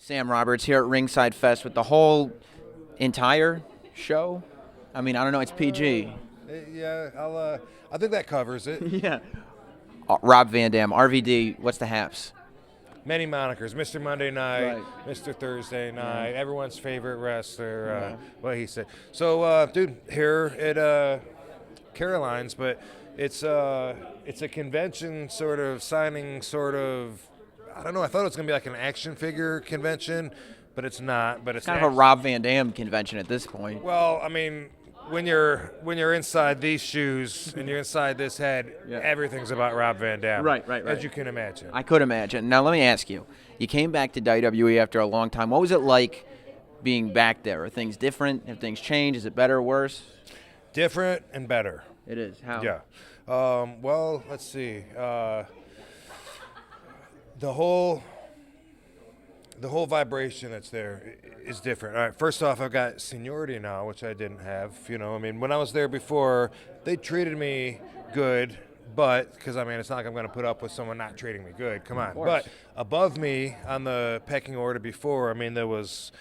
Sam Roberts here at Ringside Fest with the whole entire show. I mean, I don't know, it's PG. Yeah, I think that covers it. Yeah. Rob Van Dam, RVD, what's the haps? Many monikers: Mr. Monday Night, Right. Mr. Thursday Night, everyone's favorite wrestler. What he said. So, dude, here at Caroline's, but it's a convention sort of signing sort of. I don't know. I thought it was gonna be like an action figure convention, but it's not. But it's Kind of a Rob Van Dam convention at this point. Well, I mean, when you're inside these shoes and you're inside this head, everything's about Rob Van Dam. Right. As you can imagine. I could imagine. Now, let me ask you. You came back to WWE after a long time. What was it like being back there? Are things different? Have things changed? Is it better or worse? Different and better. It is. How? Yeah. Well, let's see. The whole vibration that's there is different. All right, first off, I've got seniority now, which I didn't have. I mean, when I was there before, they treated me good, but because I mean, it's not like I'm going to put up with someone not treating me good. Come on. But above me on the pecking order before, I mean, there was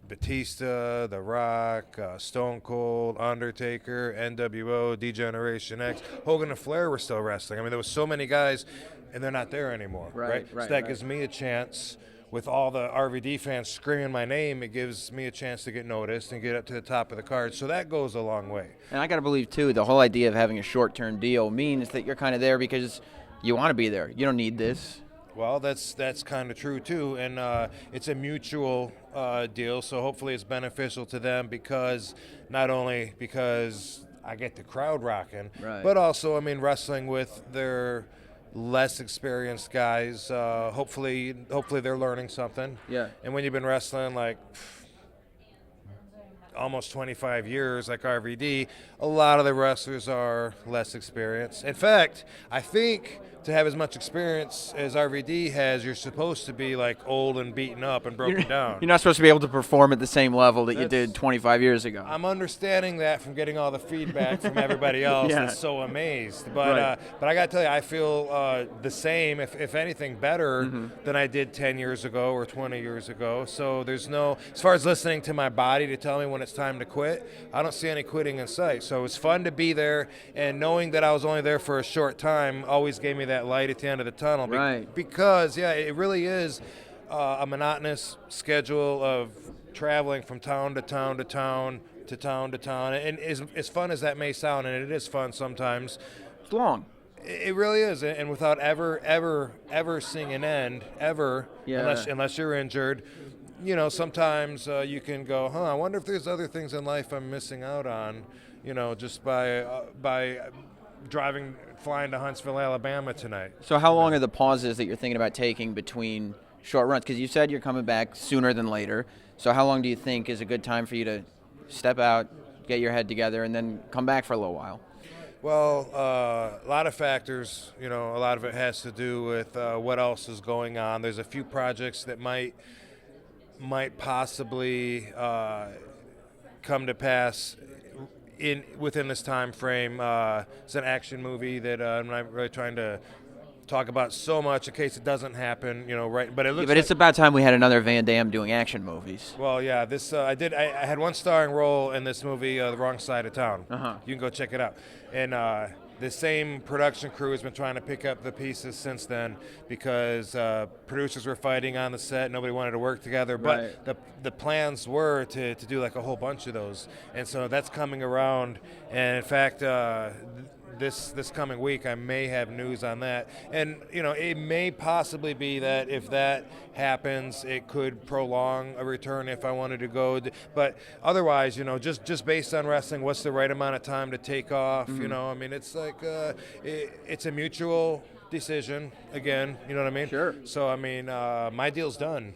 Batista, The Rock, Stone Cold, Undertaker, NWO, D-Generation X, Hogan and Flair were still wrestling. I mean, there was so many guys, and they're not there anymore. Right. So that gives me a chance. With all the RVD fans screaming my name, it gives me a chance to get noticed and get up to the top of the card. So that goes a long way. And I got to believe, too, the whole idea of having a short-term deal means that you're kind of there because you want to be there. You don't need this. Well, that's kind of true, too. And it's a mutual deal, so hopefully it's beneficial to them because not only because I get the crowd rocking, but also, I mean, wrestling with their less experienced guys. Hopefully they're learning something. Yeah. And when you've been wrestling like almost 25 years, like RVD, a lot of the wrestlers are less experienced. In fact, I think to have as much experience as RVD has, you're supposed to be like old and beaten up and broken down. You're not supposed to be able to perform at the same level that you did 25 years ago. I'm understanding that from getting all the feedback from everybody else. That's so amazed. But I got to tell you, I feel the same, if anything, better than I did 10 years ago or 20 years ago. So there's no, as far as listening to my body to tell me when it's time to quit, I don't see any quitting in sight. So it's fun to be there, and knowing that I was only there for a short time always gave me that light at the end of the tunnel. Because, it really is a monotonous schedule of traveling from town to town to town to town to town. And as fun as that may sound, and it is fun sometimes, it's long. It really is. And without ever seeing an end, unless you're injured, sometimes you can go, I wonder if there's other things in life I'm missing out on, just by flying to Huntsville, Alabama tonight. So how long are the pauses that you're thinking about taking between short runs? Because you said you're coming back sooner than later. So how long do you think is a good time for you to step out, get your head together, and then come back for a little while? Well, a lot of factors. A lot of it has to do with what else is going on. There's a few projects that might possibly come to pass within this time frame. It's an action movie that I'm not really trying to talk about so much in case it doesn't happen, right? But it looks. But it's about time we had another Van Damme doing action movies. Well, yeah, this I had one starring role in this movie, The Wrong Side of Town. You can go check it out. And the same production crew has been trying to pick up the pieces since then because producers were fighting on the set. Nobody wanted to work together. But the plans were to do like a whole bunch of those. And so that's coming around. And in fact, this coming week, I may have news on that. And, it may possibly be that if that happens, it could prolong a return if I wanted to go. But otherwise, just based on wrestling, what's the right amount of time to take off? I mean, it's like it's a mutual decision, again, you know what I mean? Sure. So, I mean, my deal's done.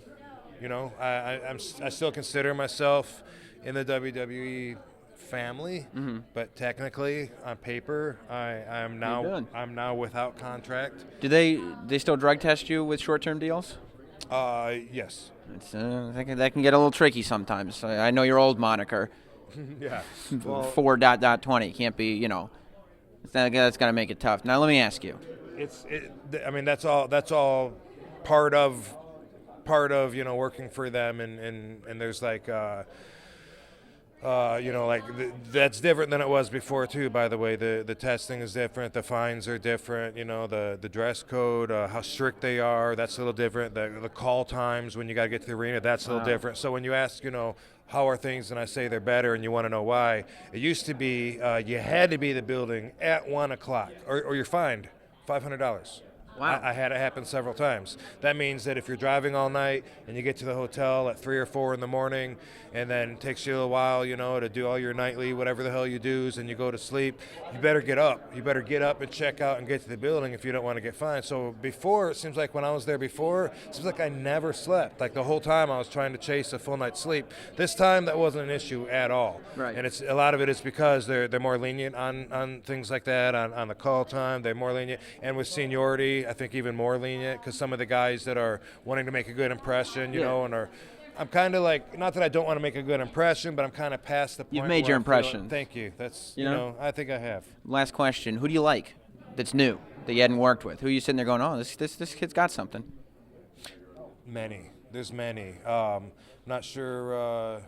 I still consider myself in the WWE family, but technically on paper I'm now without contract. Do they still drug test you with short-term deals? Yes. I think that can get a little tricky sometimes. I know your old moniker. Yeah. 4.20 can't be, that's got to make it tough. Now let me ask you. I mean, that's all part of part of working for them, and there's like. That's different than it was before too. By the way, the testing is different, the fines are different. The dress code, how strict they are, that's a little different. The call times when you got to get to the arena, that's a little different. So when you ask, how are things, and I say they're better, and you want to know why, it used to be you had to be in the building at 1 o'clock, or you're fined $500. Wow. I had it happen several times. That means that if you're driving all night and you get to the hotel at 3 or 4 in the morning, and then it takes you a while, to do all your nightly, whatever the hell you do, and you go to sleep, you better get up. You better get up and check out and get to the building if you don't want to get fined. So before, it seems like when I was there before, it seems like I never slept. Like the whole time I was trying to chase a full night's sleep. This time that wasn't an issue at all. Right. And a lot of it is because they're more lenient on things like that, on the call time. They're more lenient. And with seniority, I think even more lenient, because some of the guys that are wanting to make a good impression, and I'm kind of like, not that I don't want to make a good impression, but I'm kind of past the point. You've made where your I'm feeling- impression. Thank you. That's, I think I have. Last question. Who do you like that's new that you hadn't worked with? Who are you sitting there going, oh, this kid's got something? Many. There's many. Not sure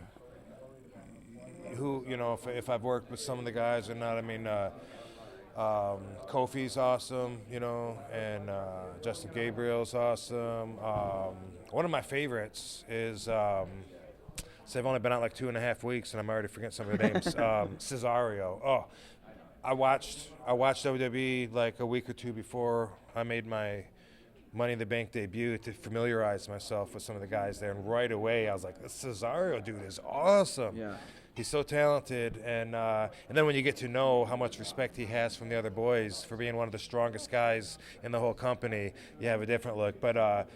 who, if I've worked with some of the guys or not. I mean, Kofi's awesome, and Justin Gabriel's awesome. One of my favorites is, so I've only been out like 2.5 weeks, and I'm already forgetting some of the names. Cesario. Oh, I watched WWE like a week or two before I made my Money in the Bank debut to familiarize myself with some of the guys there, and right away I was like, this Cesario dude is awesome. Yeah. He's so talented, and then when you get to know how much respect he has from the other boys for being one of the strongest guys in the whole company, you have a different look. But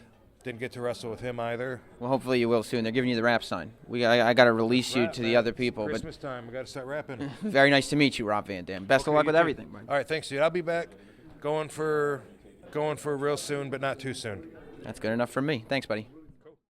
didn't get to wrestle with him either. Well, hopefully you will soon. They're giving you the rap sign. I got to release you to the other people. Christmas time, we got to start rapping. Very nice to meet you, Rob Van Dam. Best of luck with everything. Bud. All right, thanks, dude. I'll be back, going for real soon, but not too soon. That's good enough for me. Thanks, buddy.